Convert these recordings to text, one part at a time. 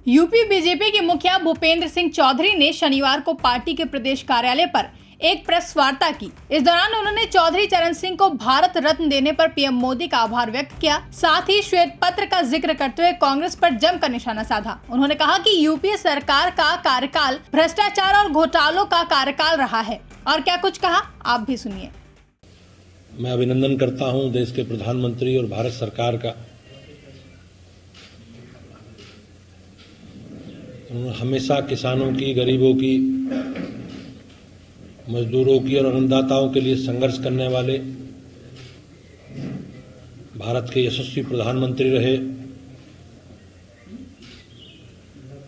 UP BJP के मुखिया भूपेंद्र सिंह चौधरी ने शनिवार को पार्टी के प्रदेश कार्यालय पर एक प्रेस वार्ता की। इस दौरान उन्होंने चौधरी चरण सिंह को भारत रत्न देने पर पीएम मोदी का आभार व्यक्त किया। साथ ही श्वेत पत्र का जिक्र करते हुए कांग्रेस पर जमकर निशाना साधा। उन्होंने कहा कि यूपीए सरकार का कार्यकाल भ्रष्टाचार और घोटालों का कार्यकाल रहा है। और क्या कुछ कहा, आप भी सुनिए। मैं अभिनंदन करता हूं देश के प्रधानमंत्री और भारत सरकार का। उन्होंने हमेशा किसानों की, गरीबों की, मजदूरों की और अन्नदाताओं के लिए संघर्ष करने वाले भारत के यशस्वी प्रधानमंत्री रहे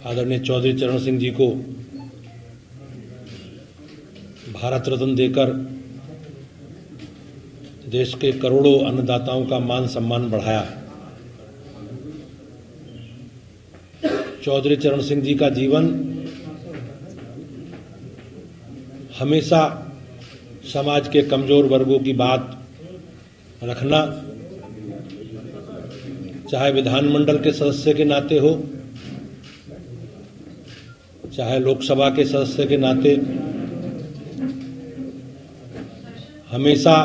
आदरणीय चौधरी चरण सिंह जी को भारत रत्न देकर देश के करोड़ों अन्नदाताओं का मान सम्मान बढ़ाया। चौधरी चरण सिंह जी का जीवन हमेशा समाज के कमजोर वर्गों की बात रखना, चाहे विधानमंडल के सदस्य के नाते हो, चाहे लोकसभा के सदस्य के नाते, हमेशा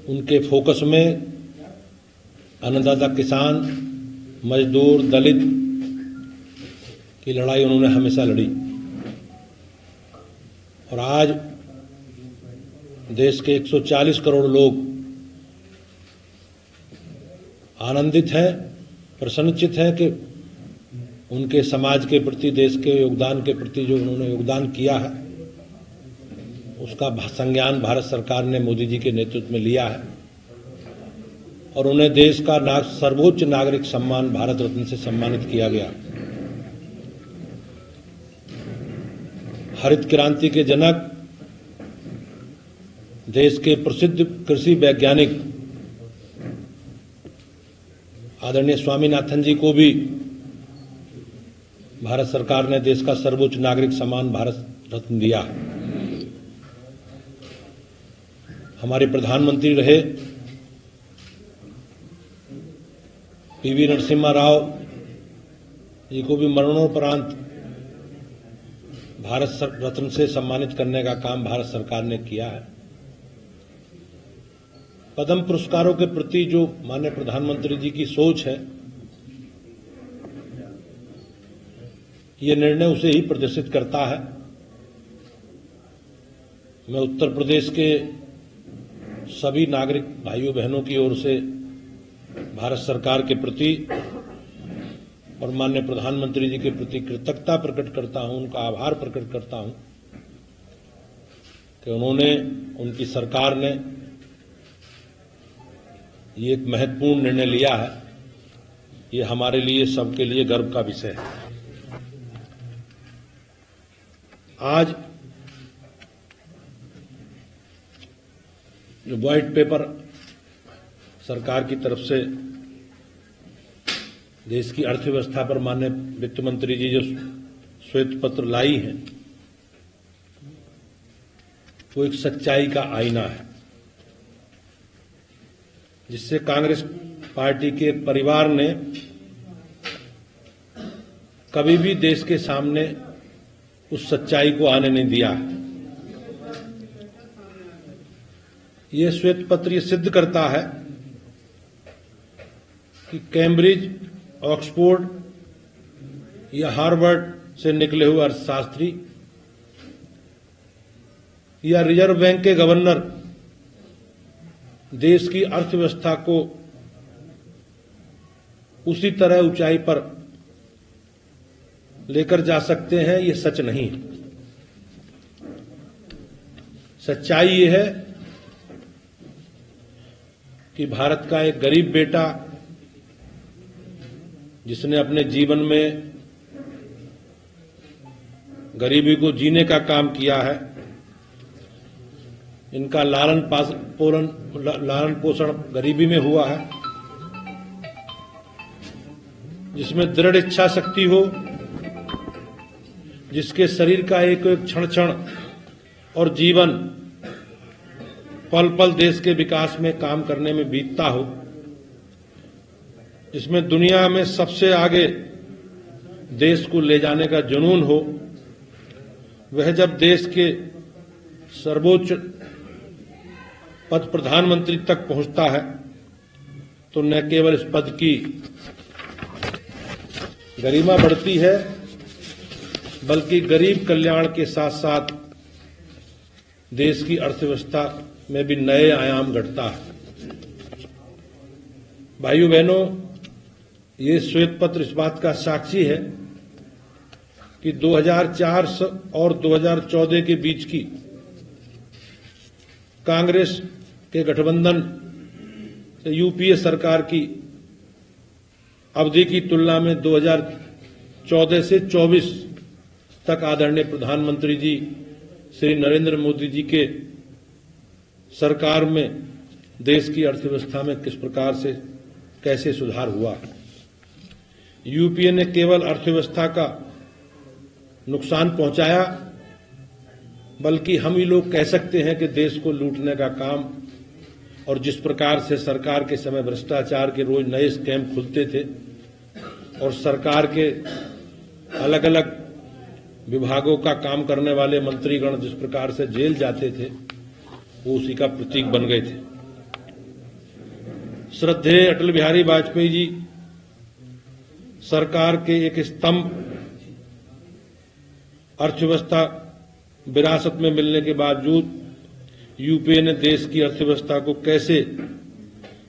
उनके फोकस में अन्नदाता, किसान, मजदूर, दलित की लड़ाई उन्होंने हमेशा लड़ी। और आज देश के 140 करोड़ लोग आनंदित हैं, प्रसन्नचित हैं कि उनके समाज के प्रति, देश के योगदान के प्रति जो उन्होंने योगदान किया है, उसका संज्ञान भारत सरकार ने मोदी जी के नेतृत्व में लिया है और उन्हें देश का सर्वोच्च नागरिक सम्मान भारत रत्न से सम्मानित किया गया। हरित क्रांति के जनक, देश के प्रसिद्ध कृषि वैज्ञानिक आदरणीय स्वामीनाथन जी को भी भारत सरकार ने देश का सर्वोच्च नागरिक सम्मान भारत रत्न दिया। हमारे प्रधानमंत्री रहे पीवी नरसिम्हा राव जी को भी मरणोपरांत भारत रत्न से सम्मानित करने का काम भारत सरकार ने किया है। पद्म पुरस्कारों के प्रति जो माननीय प्रधानमंत्री जी की सोच है, ये निर्णय उसे ही प्रदर्शित करता है। मैं उत्तर प्रदेश के सभी नागरिक भाइयों बहनों की ओर से भारत सरकार के प्रति और माननीय प्रधानमंत्री जी के प्रति कृतज्ञता प्रकट करता हूं, उनका आभार प्रकट करता हूं कि उन्होंने, उनकी सरकार ने ये एक महत्वपूर्ण निर्णय लिया है। ये हमारे लिए, सबके लिए गर्व का विषय है। आज जो व्हाइट पेपर सरकार की तरफ से देश की अर्थव्यवस्था पर माननीय वित्त मंत्री जी जो श्वेत पत्र लाई है, वो एक सच्चाई का आईना है, जिससे कांग्रेस पार्टी के परिवार ने कभी भी देश के सामने उस सच्चाई को आने नहीं दिया। ये श्वेत पत्र ये सिद्ध करता है कि कैम्ब्रिज, ऑक्सफोर्ड या हार्वर्ड से निकले हुए अर्थशास्त्री या रिजर्व बैंक के गवर्नर देश की अर्थव्यवस्था को उसी तरह ऊंचाई पर लेकर जा सकते हैं, ये सच नहीं। सच्चाई ये है कि भारत का एक गरीब बेटा जिसने अपने जीवन में गरीबी को जीने का काम किया है, इनका लालन पोषण गरीबी में हुआ है, जिसमें दृढ़ इच्छा शक्ति हो, जिसके शरीर का एक एक क्षण क्षण और जीवन पल पल देश के विकास में काम करने में बीतता हो, जिसमें दुनिया में सबसे आगे देश को ले जाने का जुनून हो, वह जब देश के सर्वोच्च पद प्रधानमंत्री तक पहुंचता है तो न केवल इस पद की गरिमा बढ़ती है, बल्कि गरीब कल्याण के साथ साथ देश की अर्थव्यवस्था में भी नए आयाम घटता है। भाइयों बहनों, ये श्वेत पत्र इस बात का साक्षी है कि 2004 और 2014 के बीच की कांग्रेस के गठबंधन से यूपीए सरकार की अवधि की तुलना में 2014 से 24 तक आदरणीय प्रधानमंत्री जी श्री नरेंद्र मोदी जी के सरकार में देश की अर्थव्यवस्था में किस प्रकार से कैसे सुधार हुआ। यूपीए ने केवल अर्थव्यवस्था का नुकसान पहुंचाया, बल्कि हम ही लोग कह सकते हैं कि देश को लूटने का काम, और जिस प्रकार से सरकार के समय भ्रष्टाचार के रोज नए स्कैम खुलते थे और सरकार के अलग अलग विभागों का काम करने वाले मंत्रीगण जिस प्रकार से जेल जाते थे, वो उसी का प्रतीक बन गए थे। श्रद्धेय अटल बिहारी वाजपेयी जी सरकार के एक स्तंभ अर्थव्यवस्था विरासत में मिलने के बावजूद यूपीए ने देश की अर्थव्यवस्था को कैसे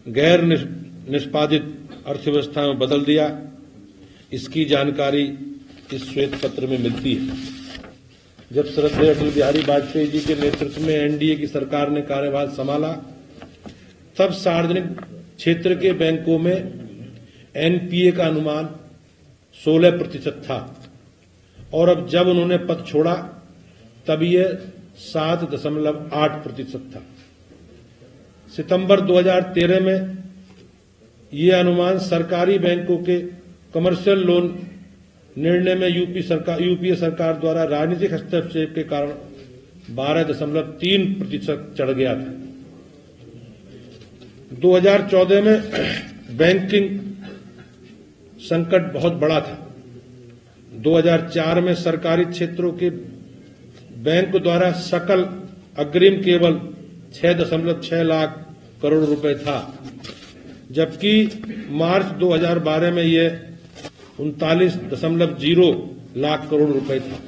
गैर निष्पादित अर्थव्यवस्था में बदल दिया, इसकी जानकारी इस श्वेत पत्र में मिलती है। जब श्रद्धेय अटल बिहारी वाजपेयी जी के नेतृत्व में एनडीए की सरकार ने कार्यभार संभाला, तब सार्वजनिक क्षेत्र के बैंकों में एनपीए का अनुमान 16% था, और अब जब उन्होंने पद छोड़ा तब यह 7.8% था। सितंबर 2013 में यह अनुमान सरकारी बैंकों के कमर्शियल लोन निर्णय में यूपीए सरकार द्वारा राजनीतिक हस्तक्षेप के कारण 12.3% चढ़ गया था। 2014 में बैंकिंग संकट बहुत बड़ा था। 2004 में सरकारी क्षेत्रों के बैंक द्वारा सकल अग्रिम केवल 6.6 लाख करोड़ रुपए था, जबकि मार्च 2012 में यह 39.0 लाख करोड़ रुपए था।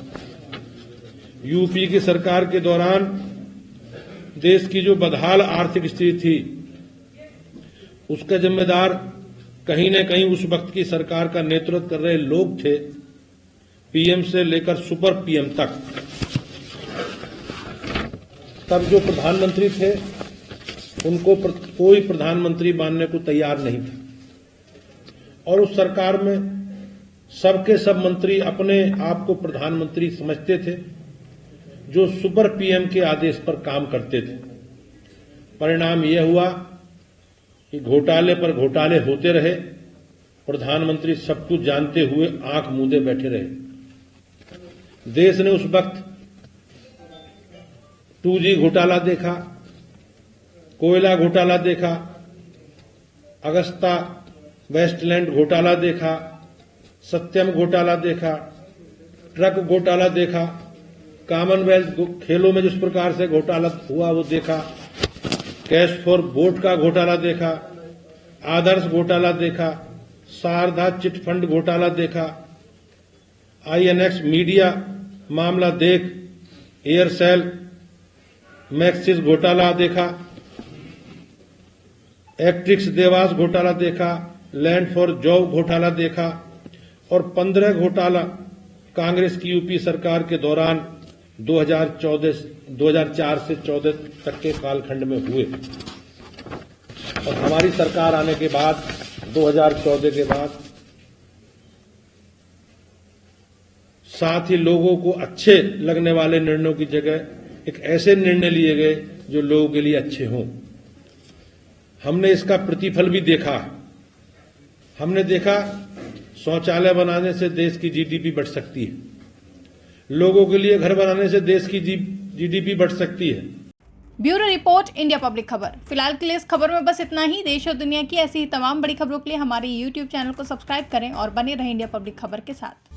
यूपी की सरकार के दौरान देश की जो बदहाल आर्थिक स्थिति थी, उसका जिम्मेदार कहीं न कहीं उस वक्त की सरकार का नेतृत्व कर रहे लोग थे, पीएम से लेकर सुपर पीएम तक। तब जो प्रधानमंत्री थे उनको कोई प्रधानमंत्री मानने को तैयार नहीं था, और उस सरकार में सबके सब मंत्री अपने आप को प्रधानमंत्री समझते थे, जो सुपर पीएम के आदेश पर काम करते थे। परिणाम यह हुआ कि घोटाले पर घोटाले होते रहे, प्रधानमंत्री सब कुछ जानते हुए आंख मूंदे बैठे रहे। देश ने उस वक्त 2G घोटाला देखा, कोयला घोटाला देखा, अगस्ता वेस्टलैंड घोटाला देखा, सत्यम घोटाला देखा, ट्रक घोटाला देखा, कॉमनवेल्थ खेलों में जिस प्रकार से घोटाला हुआ वो देखा, कैश फॉर वोट का घोटाला देखा, आदर्श घोटाला देखा, शारदा चिट फंड घोटाला देखा, आईएनएक्स मीडिया मामला देख, एयरसेल मैक्सिस घोटाला देखा, एक्ट्रिक्स देवास घोटाला देखा, लैंड फॉर जॉब घोटाला देखा, और 15 घोटाला कांग्रेस की यूपी सरकार के दौरान 2004 से 14 तक के कालखंड में हुए। और हमारी सरकार आने के बाद 2014 के बाद साथ ही लोगों को अच्छे लगने वाले निर्णयों की जगह एक ऐसे निर्णय लिए गए जो लोगों के लिए अच्छे हों। हमने इसका प्रतिफल भी देखा। हमने देखा शौचालय बनाने से देश की जीडीपी बढ़ सकती है, लोगों के लिए घर बनाने से देश की जीडीपी बढ़ सकती है। ब्यूरो रिपोर्ट, इंडिया पब्लिक खबर। फिलहाल के लिए इस खबर में बस इतना ही। देश और दुनिया की ऐसी ही तमाम बड़ी खबरों के लिए हमारे YouTube चैनल को सब्सक्राइब करें और बने रहें इंडिया पब्लिक खबर के साथ।